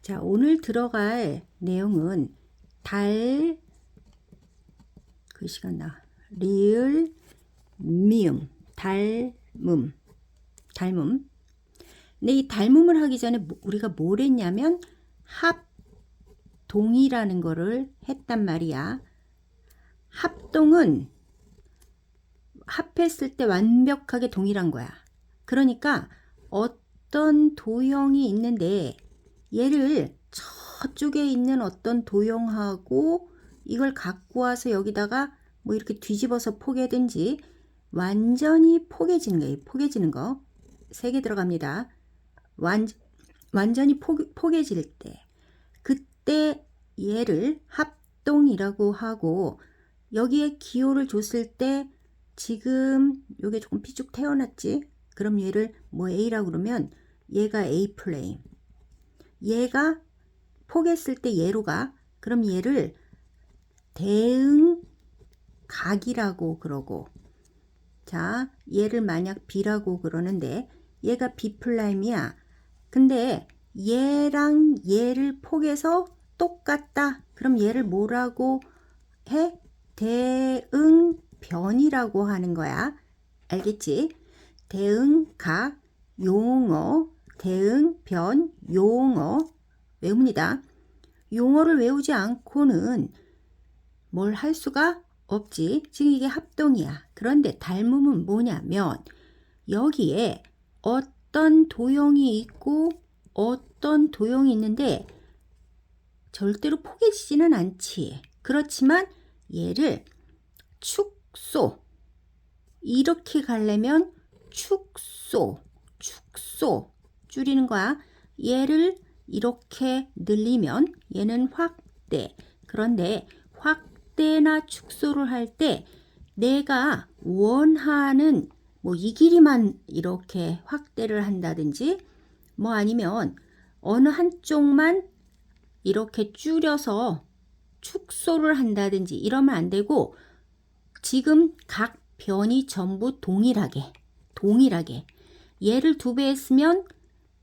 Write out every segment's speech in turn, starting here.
자, 오늘 들어갈 내용은 글씨가 리을, 미음, 닮음. 근데 이 닮음을 하기 전에 우리가 뭘 했냐면 합동이라는 거를 했단 말이야. 합동은 합했을 때 완벽하게 동일한 거야. 그러니까 어떤 도형이 있는데 얘를 저쪽에 있는 어떤 도형하고 이걸 갖고 와서 여기다가 뭐 이렇게 뒤집어서 포개든지 완전히 포개지는 거예요. 포개지는 거. 3개 들어갑니다. 완전히 포개질 때. 그때 얘를 합동이라고 하고 여기에 기호를 줬을 때 지금 요게 조금 피죽 태어났지? 그럼 얘를 뭐 A라고 그러면 얘가 A 플레임. 얘가 포개했을 때 얘로 가. 그럼 얘를 대응각이라고 그러고, 자, 얘를 만약 B라고 그러는데 얘가 B 플라임이야. 근데 얘랑 얘를 포개서 똑같다. 그럼 얘를 뭐라고 해? 대응변이라고 하는 거야. 알겠지? 대응각, 용어, 대응변, 용어 외웁니다. 용어를 외우지 않고는 뭘 할 수가 없지. 지금 이게 합동이야. 그런데 닮음은 뭐냐면 여기에 어떤 도형이 있고 어떤 도형이 있는데 절대로 포개지지는 않지. 그렇지만 얘를 축소 이렇게 가려면 축소 줄이는 거야. 얘를 이렇게 늘리면 얘는 확대. 그런데 확대나 축소를 할 때 내가 원하는 뭐 이 길이만 이렇게 확대를 한다든지 뭐 아니면 어느 한쪽만 이렇게 줄여서 축소를 한다든지 이러면 안 되고 지금 각 변이 전부 동일하게 얘를 2배 했으면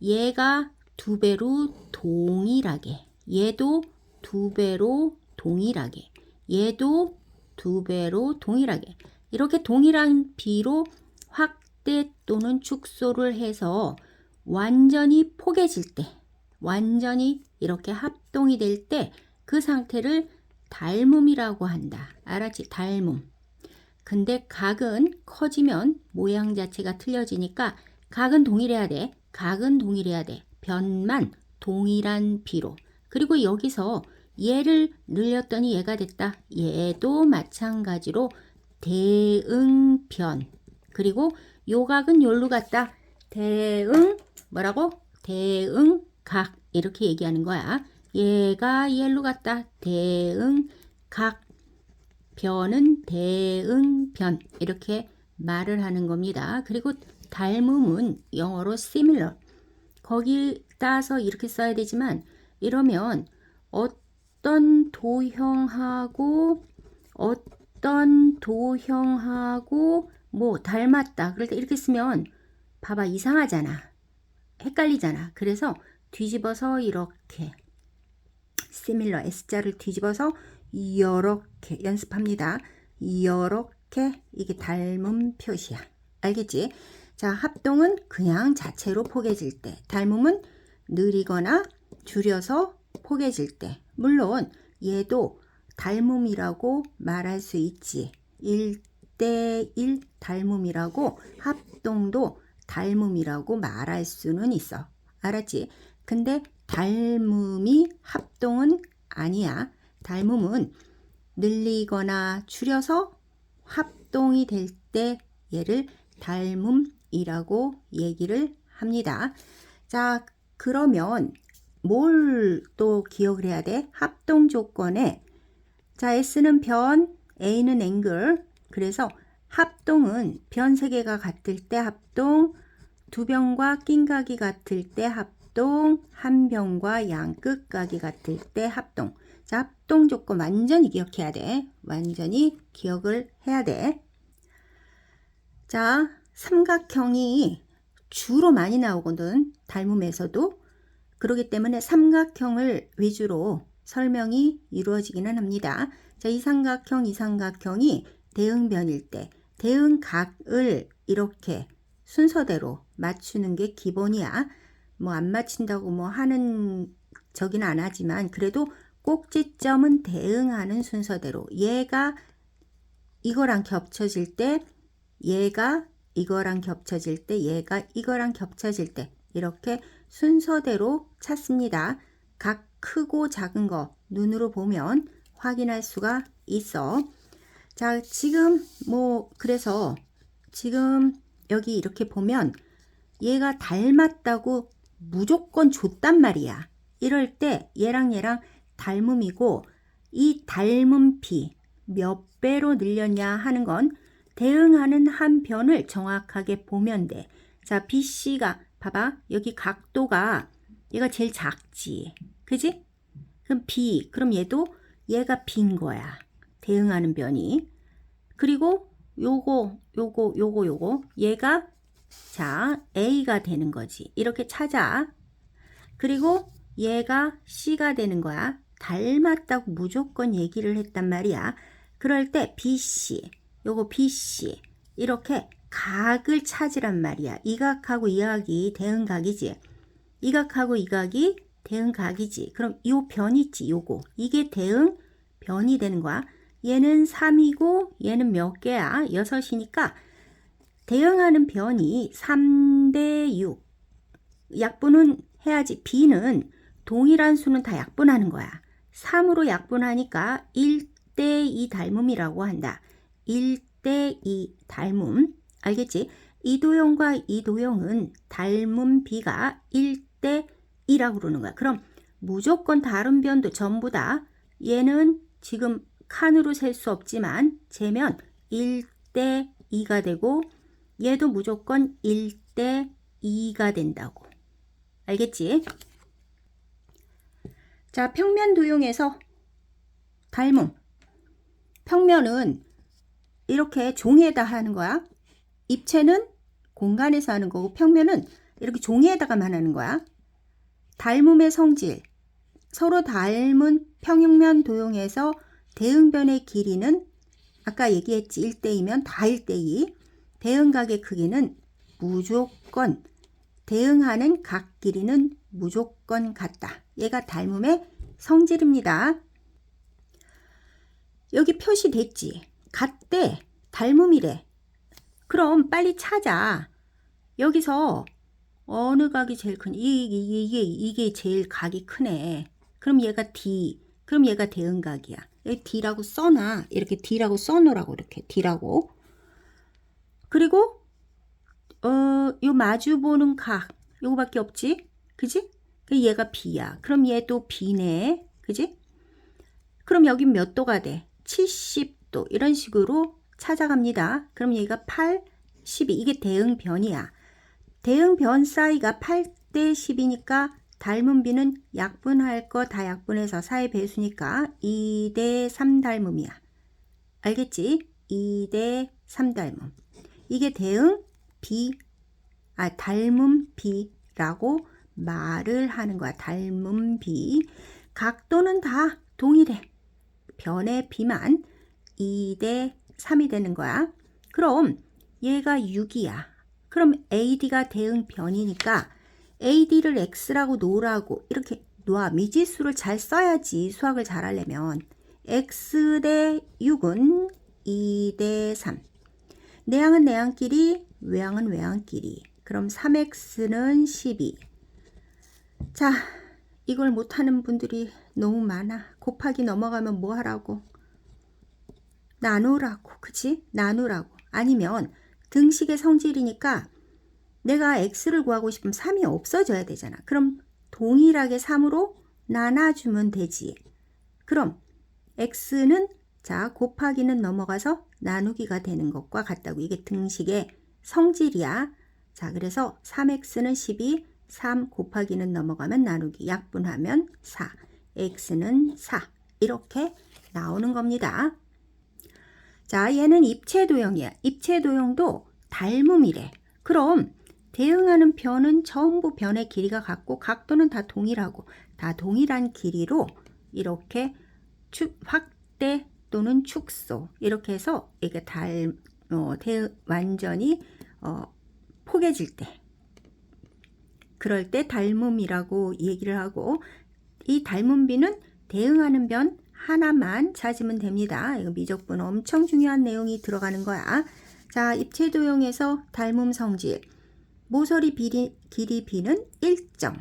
얘가 2배로 동일하게 얘도 2배로 동일하게 얘도 2배로 동일하게 이렇게 동일한 비로 확대 또는 축소를 해서 완전히 포개질 때 완전히 이렇게 합동이 될 때 그 상태를 닮음이라고 한다. 알았지? 닮음. 근데 각은 커지면 모양 자체가 틀려지니까 각은 동일해야 돼. 변만 동일한 비로. 그리고 여기서 얘를 늘렸더니 얘가 됐다. 얘도 마찬가지로 대응변. 그리고 요 각은 요로 갔다. 대응각. 이렇게 얘기하는 거야. 얘가 얘로 갔다. 대응각. 변은 대응변. 이렇게 말을 하는 겁니다. 그리고 닮음은 영어로 similar. 거기 따서 이렇게 써야 되지만 이러면 어떤 도형하고 뭐 닮았다. 그럴 때 이렇게 쓰면 봐봐 이상하잖아. 헷갈리잖아. 그래서 뒤집어서 이렇게 similar S자를 뒤집어서 이렇게 연습합니다. 이렇게 이게 닮음 표시야. 알겠지? 자, 합동은 그냥 자체로 포개질 때, 닮음은 느리거나 줄여서 포개질 때. 물론 얘도 닮음이라고 말할 수 있지. 1대1 닮음이라고 합동도 닮음이라고 말할 수는 있어. 알았지? 근데 닮음이 합동은 아니야. 닮음은 늘리거나 줄여서 합동이 될 때 얘를 닮음이라고 얘기를 합니다. 자, 그러면 뭘 또 기억을 해야 돼? 합동 조건에 자, S는 변, A는 앵글. 그래서 합동은 변 3개가 같을 때 합동, 2변과 낀 각이 같을 때 합동, 1변과 양끝 각이 같을 때 합동. 자, 합동 조건 완전히 기억해야 돼. 완전히 기억을 해야 돼. 자, 삼각형이 주로 많이 나오거든. 닮음에서도. 그렇기 때문에 삼각형을 위주로 설명이 이루어지기는 합니다. 자, 이 삼각형이 대응변일 때 대응각을 이렇게 순서대로 맞추는 게 기본이야. 뭐 안 맞춘다고 뭐 하는 저기는 안 하지만 그래도 꼭지점은 대응하는 순서대로 얘가 이거랑 겹쳐질 때 얘가 이거랑 겹쳐질 때 얘가 이거랑 겹쳐질 때 이렇게 순서대로 찾습니다. 각 크고 작은 거 눈으로 보면 확인할 수가 있어. 자, 지금 뭐 그래서 지금 여기 이렇게 보면 얘가 닮았다고 무조건 줬단 말이야. 이럴 때 얘랑 닮음이고 이 닮은 비 몇 배로 늘렸냐 하는 건 대응하는 한 변을 정확하게 보면 돼. 자, BC가 봐봐. 여기 각도가 얘가 제일 작지. 그지? 그럼 B. 그럼 얘가 B인 거야. 대응하는 변이. 그리고 요거 얘가 자, A가 되는 거지. 이렇게 찾아. 그리고 얘가 C가 되는 거야. 닮았다고 무조건 얘기를 했단 말이야. 그럴 때 BC, 요거 BC 이렇게 각을 찾으란 말이야. 이 각하고 이 각이 대응각이지. 이 각하고 이 각이 대응각이지. 그럼 요 변 있지, 요거. 이게 대응변이 되는 거야. 얘는 3이고 얘는 몇 개야? 6이니까 대응하는 변이 3대 6. 약분은 해야지. B는 동일한 수는 다 약분하는 거야. 3으로 약분하니까 1대 2 닮음이라고 한다. 1대 2 닮음. 알겠지? 이도형과 이도형은 닮은 B가 1대 2라고 그러는 거야. 그럼 무조건 다른 변도 전부 다 얘는 지금 칸으로 셀 수 없지만 재면 1대 2가 되고 얘도 무조건 1대 2가 된다고. 알겠지? 자, 평면 도형에서 닮음. 평면은 이렇게 종이에다 하는 거야. 입체는 공간에서 하는 거고 평면은 이렇게 종이에다가만 하는 거야. 닮음의 성질. 서로 닮은 평면 도형에서 대응변의 길이는 아까 얘기했지. 1대2면 다 1대2. 대응각의 크기는 무조건 대응하는 각 길이는 무조건 같다. 얘가 닮음의 성질입니다. 여기 표시됐지. 같대. 닮음이래. 그럼 빨리 찾아. 여기서 어느 각이 제일 큰? 이게 제일 각이 크네. 그럼 얘가 D. 그럼 얘가 대응각이야. 여기 D라고 써놔. 이렇게 D라고 써놓으라고 이렇게 D라고. 그리고 요 마주보는 각 요거밖에 없지? 그지? 얘가 B야. 그럼 얘도 B네. 그지? 그럼 여기 몇 도가 돼? 70도 이런 식으로 찾아갑니다. 그럼 얘가 8, 12 이게 대응변이야. 대응변 사이가 8대 10이니까 닮은 B는 약분할 거 다 약분해서 4의 배수니까 2대 3 닮음이야. 알겠지? 2대 3 닮음. 이게 대응 B, 닮은 B라고 말을 하는 거야. 닮은 B. 각도는 다 동일해. 변의 B만 2대 3이 되는 거야. 그럼 얘가 6이야. 그럼 AD가 대응변이니까 AD를 X라고 놓으라고 이렇게 놔. 미지수를 잘 써야지. 수학을 잘 하려면. X 대 6은 2대 3. 내항은 내항끼리, 외항은 외항끼리. 그럼 3x는 12. 자, 이걸 못하는 분들이 너무 많아. 곱하기 넘어가면 뭐 하라고? 나누라고. 그치? 나누라고. 아니면 등식의 성질이니까 내가 x를 구하고 싶으면 3이 없어져야 되잖아. 그럼 동일하게 3으로 나눠주면 되지. 그럼 x는 자 곱하기는 넘어가서 나누기가 되는 것과 같다고. 이게 등식의 성질이야. 자, 그래서 3x는 12, 3 곱하기는 넘어가면 나누기, 약분하면 4, x는 4 이렇게 나오는 겁니다. 자, 얘는 입체도형이야. 입체도형도 닮음이래. 그럼 대응하는 변은 전부 변의 길이가 같고 각도는 다 동일하고 다 동일한 길이로 이렇게 확대 또는 축소 이렇게 해서 이게 완전히 포개질 때 그럴 때 닮음이라고 얘기를 하고 이 닮음비는 대응하는 변 하나만 찾으면 됩니다. 이거 미적분 엄청 중요한 내용이 들어가는 거야. 자, 입체 도형에서 닮음 성질 모서리 길이 b는 일정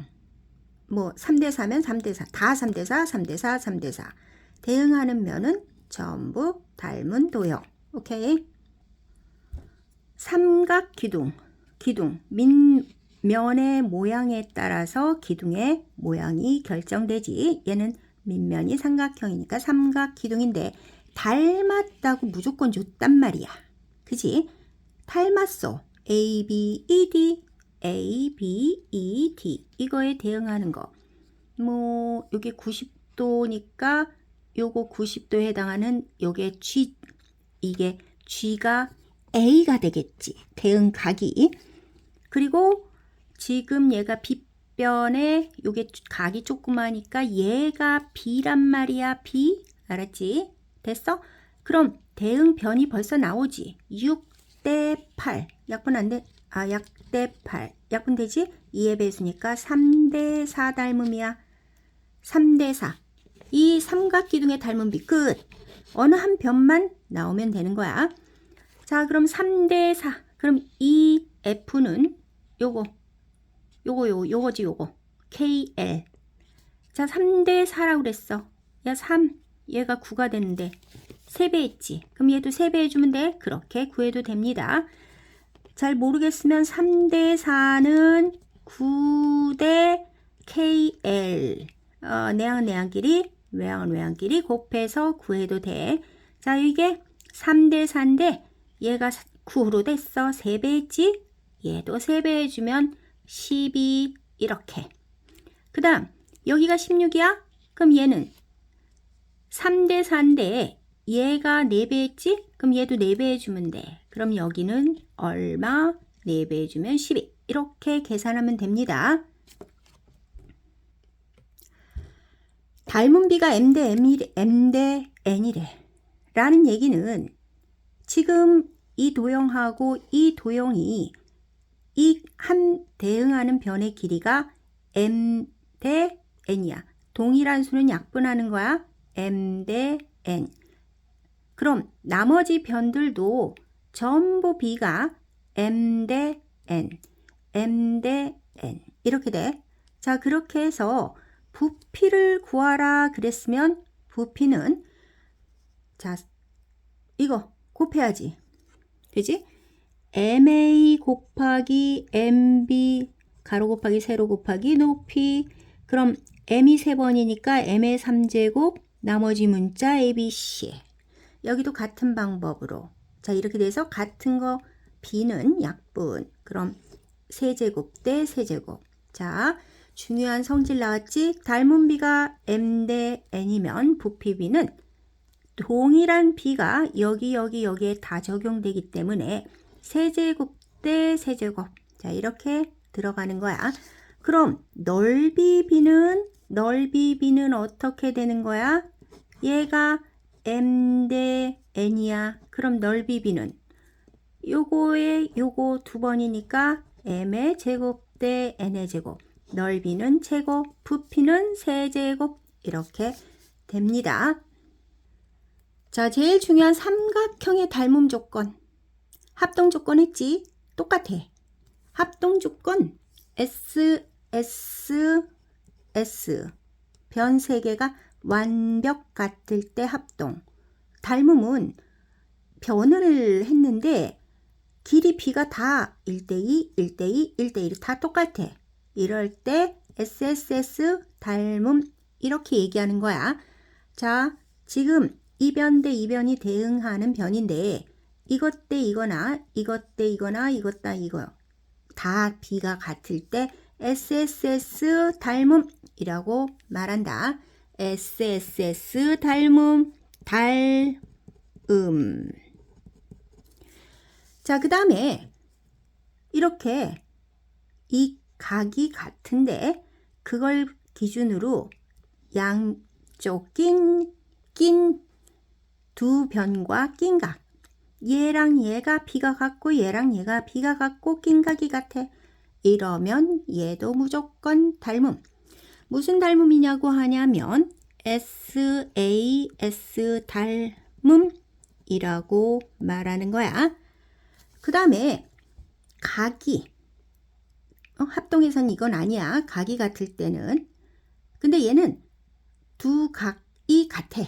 3대4면 3대4 다 3대4 3대4 3대4 대응하는 면은 전부 닮은 도형. 오케이. 삼각 기둥 밑면의 모양에 따라서 기둥의 모양이 결정되지. 얘는 밑면이 삼각형이니까 삼각 기둥인데 닮았다고 무조건 줬단 말이야. 그지? 닮았어. A, B, E, D A, B, E, D 이거에 대응하는 거. 여기 90도니까 요거 90도에 해당하는 요게 G 이게 G가 A가 되겠지. 대응각이. 그리고 지금 얘가 빗변에 요게 각이 조그마니까 얘가 B란 말이야. B. 알았지? 됐어? 그럼 대응변이 벌써 나오지. 6대 8. 약분 안 돼? 약대 8. 약분 되지? 2의 배수니까 3대 4 닮음이야. 3대 4. 이 삼각기둥의 닮음비 끝. 어느 한 변만 나오면 되는 거야. 자, 그럼 3대 4. 그럼 이 F는 요거지 요거. KL. 자, 3대 4라고 그랬어. 야, 3. 얘가 9가 되는데 3배 했지. 그럼 얘도 3배 해주면 돼. 그렇게 구해도 됩니다. 잘 모르겠으면 3대 4는 9대 KL. 내항은 길이, 외항은 길이 곱해서 구해도 돼. 자, 이게 3대 4인데 얘가 9로 됐어. 3배 했지? 얘도 3배 해주면 12 이렇게. 그 다음 여기가 16이야? 그럼 얘는 3대 4인데 얘가 4배 했지? 그럼 얘도 4배 해주면 돼. 그럼 여기는 얼마? 4배 해주면 12. 이렇게 계산하면 됩니다. 닮음비가 m대 n이래. 라는 얘기는 지금 이 도형하고 이 도형이 이 한 대응하는 변의 길이가 m 대 n이야. 동일한 수는 약분하는 거야. m 대 n. 그럼 나머지 변들도 전부 b가 m 대 n, m 대 n 이렇게 돼. 자, 그렇게 해서 부피를 구하라 그랬으면 부피는 자, 이거 곱해야지. 그지? ma 곱하기 mb 가로 곱하기 세로 곱하기 높이. 그럼 m이 3번이니까 m의 3제곱 나머지 문자 abc. 여기도 같은 방법으로. 자, 이렇게 돼서 같은 거 b는 약분. 그럼 세제곱 대 세제곱. 자, 중요한 성질 나왔지? 닮은 b가 m 대 n이면 부피 b는 동일한 b가 여기에 다 적용되기 때문에 세제곱 대 세제곱. 자, 이렇게 들어가는 거야. 그럼 넓이 b는 어떻게 되는 거야? 얘가 m 대 n이야. 그럼 넓이 b는 요거 두 번이니까 m의 제곱 대 n의 제곱. 넓이는 제곱, 부피는 세제곱. 이렇게 됩니다. 자, 제일 중요한 삼각형의 닮음 조건. 합동 조건 했지? 똑같아. 합동 조건 S 변 3개가 완벽 같을 때 합동. 닮음은 변을 했는데 길이 b가 다 1대2, 1대2, 1대1 다 똑같아. 이럴 때 SSS 닮음 이렇게 얘기하는 거야. 자, 지금 이 변 대 이 변이 대응하는 변인데 이것 대 이거나 이것 대 이거나 이것 다 이거 다 b가 같을 때 SSS 닮음이라고 말한다. SSS 닮음. 자, 그 다음에 이렇게 이 각이 같은데 그걸 기준으로 양쪽 낀 두 변과 낀 각. 얘랑 얘가 B가 같고 얘랑 얘가 B가 같고 낀 각이 같아. 이러면 얘도 무조건 닮음. 무슨 닮음이냐고 하냐면 SAS 닮음이라고 말하는 거야. 그 다음에 각이 합동에서는 이건 아니야. 각이 같을 때는. 근데 얘는 두 각이 같아.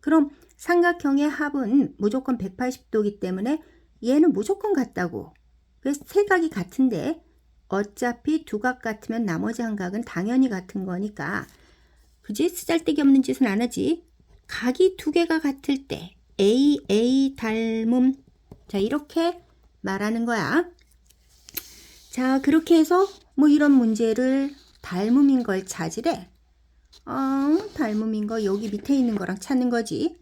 그럼 삼각형의 합은 무조건 180도이기 때문에 얘는 무조건 같다고. 그래서 세 각이 같은데 어차피 두 각 같으면 나머지 한 각은 당연히 같은 거니까. 그지? 쓰잘데기 없는 짓은 안 하지. 각이 두 개가 같을 때 A 닮음. 자, 이렇게 말하는 거야. 자, 그렇게 해서 뭐 이런 문제를 닮음인 걸 찾으래. 닮음인 거 여기 밑에 있는 거랑 찾는 거지.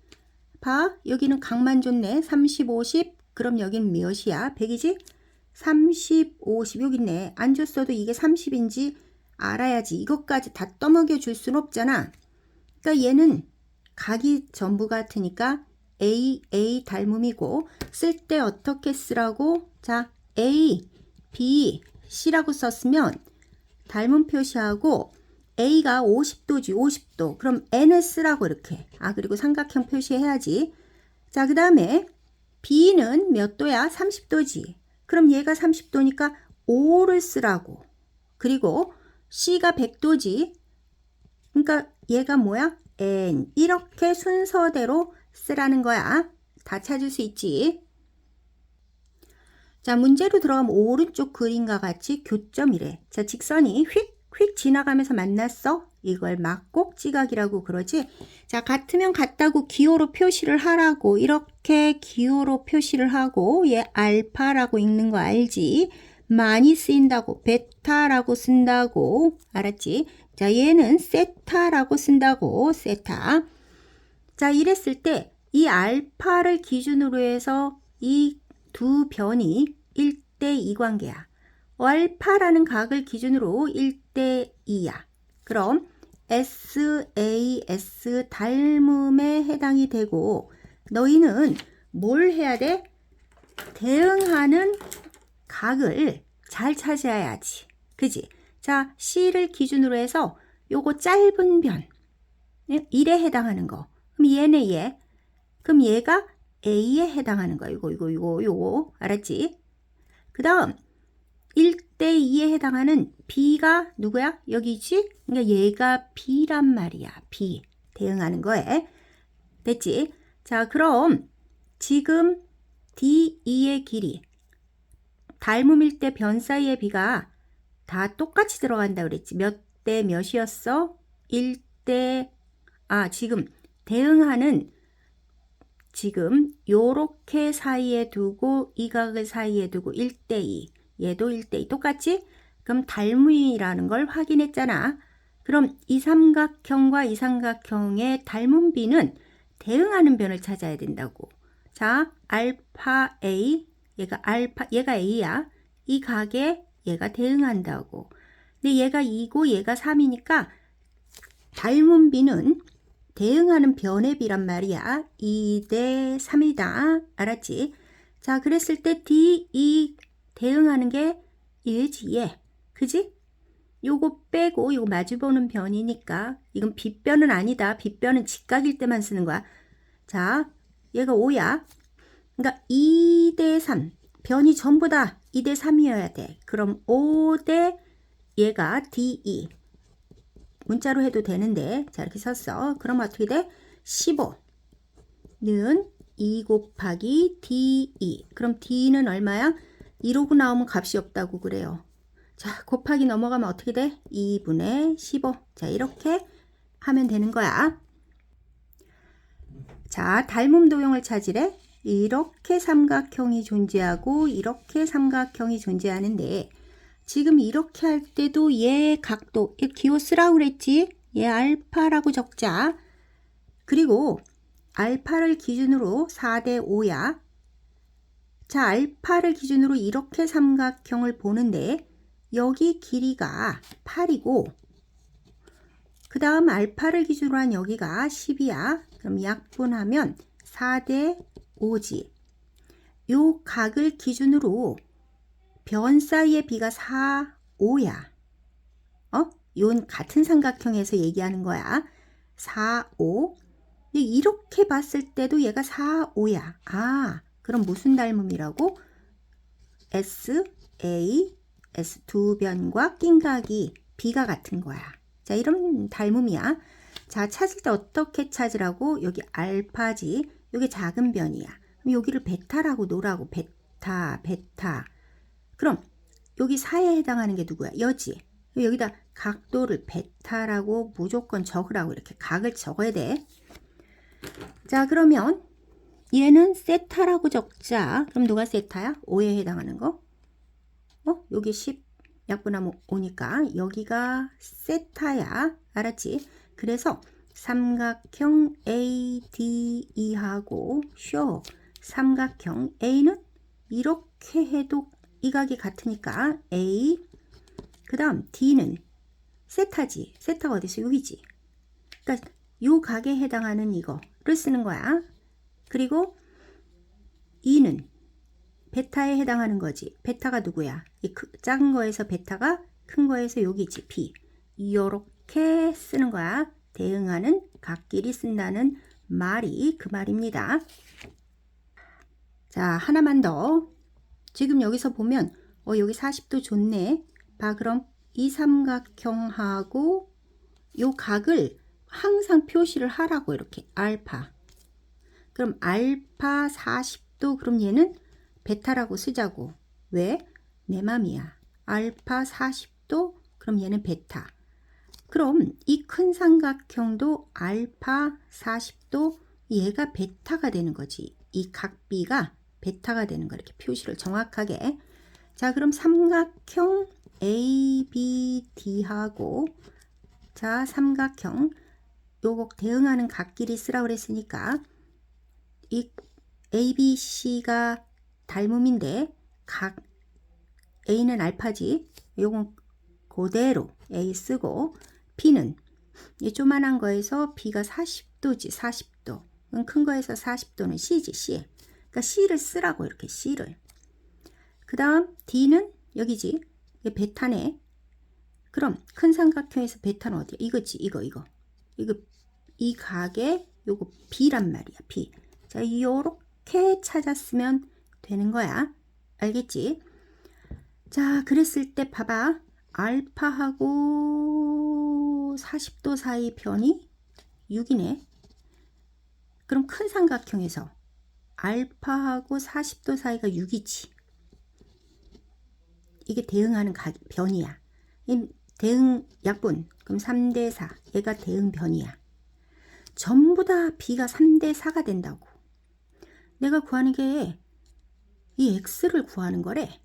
봐, 여기는 각만 줬네. 30, 50. 그럼 여긴 몇이야? 100이지? 30, 50 여기 있네. 안 줬어도 이게 30인지 알아야지. 이것까지 다 떠먹여 줄 순 없잖아. 그러니까 얘는 각이 전부 같으니까 A 닮음이고 쓸 때 어떻게 쓰라고? 자, A, B, C라고 썼으면 닮음 표시하고 A가 50도지 50도. 그럼 N을 쓰라고 이렇게. 그리고 삼각형 표시해야지. 자, 그 다음에 B는 몇 도야? 30도지. 그럼 얘가 30도니까 5를 쓰라고. 그리고 C가 100도지. 그러니까 얘가 뭐야? N. 이렇게 순서대로 쓰라는 거야. 다 찾을 수 있지. 자, 문제로 들어가면 오른쪽 그림과 같이 교점이래. 자, 직선이 휙 지나가면서 만났어. 이걸 막곡지각이라고 그러지. 자, 같으면 같다고 기호로 표시를 하라고. 이렇게 기호로 표시를 하고 얘 알파라고 읽는 거 알지? 많이 쓰인다고 베타라고 쓴다고. 알았지? 자, 얘는 세타라고 쓴다고. 세타. 자, 이랬을 때 이 알파를 기준으로 해서 이 두 변이 1대2 관계야. 알파라는 각을 기준으로 1대2야. 그럼 SAS 닮음에 해당이 되고 너희는 뭘 해야 돼? 대응하는 각을 잘 찾아야지. 그지? 자, C를 기준으로 해서 요거 짧은 변 1에 해당하는 거. 그럼 얘네 얘. 그럼 얘가 A에 해당하는 거야. 요거. 알았지? 그 다음 1대2에 해당하는 B가 누구야? 여기지? 그러니까 얘가 B란 말이야. B. 대응하는 거에. 됐지? 자, 그럼 지금 D2의 길이 닮음일 때 변 사이의 B가 다 똑같이 들어간다 그랬지. 몇 대 몇이었어? 1대 지금 대응하는 지금 요렇게 사이에 두고 이 각을 사이에 두고 1대2 얘도 1대2 똑같지? 그럼 닮음이라는 걸 확인했잖아. 그럼 이 삼각형과 이 삼각형의 닮은 B는 대응하는 변을 찾아야 된다고. 자, 알파 A 얘가 A야. 이 각에 얘가 대응한다고. 근데 얘가 2고 얘가 3이니까 닮은 B는 대응하는 변의 B란 말이야. 2대 3이다. 알았지? 자, 그랬을 때 D, E 대응하는 게 얘지, 얘. 그지? 요거 빼고 요거 마주보는 변이니까 이건 빗변은 아니다. 빗변은 직각일 때만 쓰는 거야. 자, 얘가 5야. 그러니까 2대 3. 변이 전부 다 2대 3이어야 돼. 그럼 5대 얘가 DE. 문자로 해도 되는데 자, 이렇게 썼어. 그럼 어떻게 돼? 15는 2 곱하기 DE. 그럼 D는 얼마야? 2로고 나오면 값이 없다고 그래요. 자, 곱하기 넘어가면 어떻게 돼? 2분의 15. 자, 이렇게 하면 되는 거야. 자, 닮음 도형을 찾으래. 이렇게 삼각형이 존재하고 이렇게 삼각형이 존재하는데 지금 이렇게 할 때도 얘 각도, 얘 기호 쓰라고 그랬지? 얘 알파라고 적자. 그리고 알파를 기준으로 4대 5야. 자, 알파를 기준으로 이렇게 삼각형을 보는데 여기 길이가 8이고 그 다음 알파를 기준으로 한 여기가 10이야. 그럼 약분하면 4대 5지. 요 각을 기준으로 변 사이의 비가 4, 5야. 이건 같은 삼각형에서 얘기하는 거야. 4, 5. 이렇게 봤을 때도 얘가 4, 5야. 아, 그럼 무슨 닮음이라고? S, A, S 두 변과 낀각이 B가 같은 거야. 자, 이런 닮음이야. 자, 찾을 때 어떻게 찾으라고? 여기 알파지. 여기 작은 변이야. 그럼 여기를 베타라고 놓으라고. 베타, 베타. 그럼 여기 4에 해당하는 게 누구야? 여지. 여기다 각도를 베타라고 무조건 적으라고 이렇게 각을 적어야 돼. 자, 그러면 얘는 세타라고 적자. 그럼 누가 세타야? 5에 해당하는 거? 여기 10 약분하면 5니까 여기가 세타야. 알았지? 그래서 삼각형 ADE하고 쇼 삼각형 A는 이렇게 해도 이 각이 같으니까 A 그 다음 D는 세타지. 세타가 어디서? 여기지. 그러니까 요 각에 해당하는 이거를 쓰는 거야. 그리고 E는 베타에 해당하는 거지. 베타가 누구야? 이 작은 거에서 베타가 큰 거에서 여기지. B. 이렇게 쓰는 거야. 대응하는 각끼리 쓴다는 말이 그 말입니다. 자, 하나만 더. 지금 여기서 보면 여기 40도 좋네. 봐, 그럼 이 삼각형하고 요 각을 항상 표시를 하라고 이렇게 알파. 그럼 알파 40도 그럼 얘는 베타라고 쓰자고. 왜? 내 맘이야. 알파 40도 그럼 얘는 베타. 그럼 이 큰 삼각형도 알파 40도 얘가 베타가 되는 거지. 이 각 B가 베타가 되는 거 이렇게 표시를 정확하게. 자, 그럼 삼각형 ABD하고 자, 삼각형 요거 대응하는 각끼리 쓰라고 그랬으니까 이 ABC가 닮음인데 각 A는 알파지. 요건 그대로 A 쓰고 B는 이 조만한 거에서 B가 40도지. 40도. 큰 거에서 40도는 C지. C. 그러니까 C를 쓰라고 이렇게 C를. 그 다음 D는 여기지. 이게 베타네. 그럼 큰 삼각형에서 베타는 어디야? 이거지. 이거. 이 각에 요거 B란 말이야. B. 자, 요렇게 찾았으면 되는 거야. 알겠지? 자, 그랬을 때 봐봐. 알파하고 40도 사이 변이 6이네. 그럼 큰 삼각형에서 알파하고 40도 사이가 6이지. 이게 대응하는 변이야. 대응 약분. 그럼 3대 4. 얘가 대응 변이야. 전부 다 B가 3대 4가 된다고. 내가 구하는 게 이 X를 구하는 거래.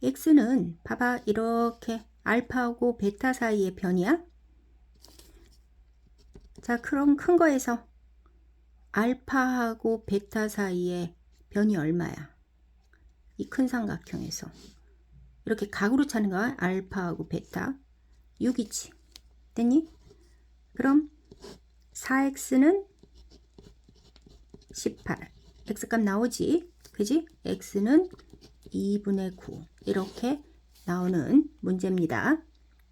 X는 봐봐. 이렇게 알파하고 베타 사이의 변이야. 자, 그럼 큰 거에서 알파하고 베타 사이의 변이 얼마야? 이 큰 삼각형에서. 이렇게 각으로 찾는 거야. 알파하고 베타. 6이지. 됐니? 그럼 4x는 18. x값 나오지? 그지? x는 2분의 9. 이렇게 나오는 문제입니다.